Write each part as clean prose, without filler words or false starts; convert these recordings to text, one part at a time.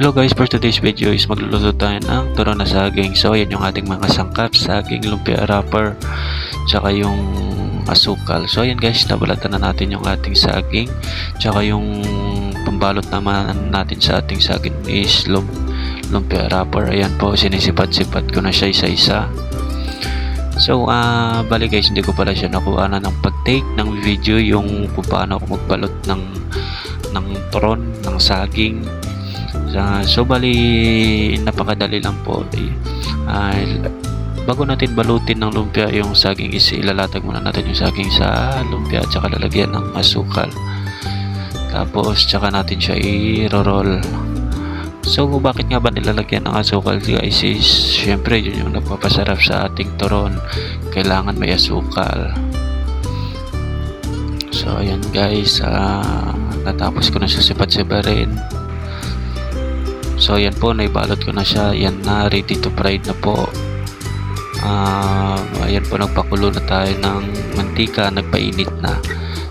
Hello guys, for today's video is magluluto tayo ng turon na saging. So ayan yung ating mga sangkap, saging, lumpia wrapper, tsaka yung asukal. So ayan guys, nabalatan na natin yung ating saging, tsaka yung pambalot naman natin sa ating saging is lumpia wrapper. Ayan po, sinisipat-sipat ko na siya isa-isa. So bali guys, hindi ko pala siya nakuha na ng pag-take ng video yung kung paano ako magbalot ng turon, ng saging. So bali napakadali lang po. Bago natin balutin ng lumpia yung saging is ilalatag muna natin yung saging sa lumpia at saka lalagyan ng asukal, tapos tsaka natin siya i-roll. So bakit nga ba nilalagyan ng asukal guys is syempre yun yung nagpapasarap sa ating turon, kailangan may asukal. So ayan guys, natapos ko na siya sipat-siparin. So ayan po, naibalot ko na siya. Yan na, ready to fried na po. Ayan po, nagpakulo na tayo ng mantika, nagpainit na.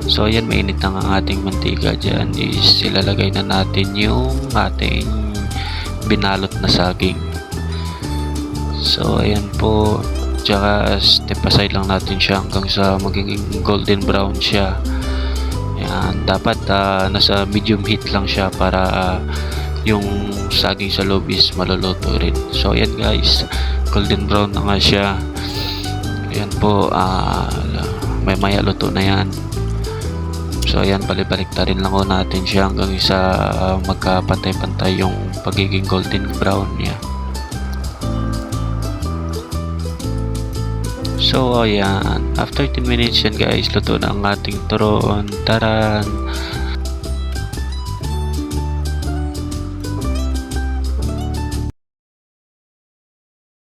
So ayan, mainit na ang ating mantika. Diyan is ilalagay na natin yung ating binalot na saging. So ayan po, tsaka step aside lang natin siya hanggang sa magiging golden brown siya. Ayan, dapat nasa medium heat lang siya para yung saging sa loob is maluluto rin. So ayan guys, golden brown na nga siya. Ayan po, may maya luto na yan. So ayan, balik-balik na rin lang natin siya hanggang sa magkapantay-pantay yung pagiging golden brown niya. So ayan, after 10 minutes yan guys, luto na ang ating turon. Taran!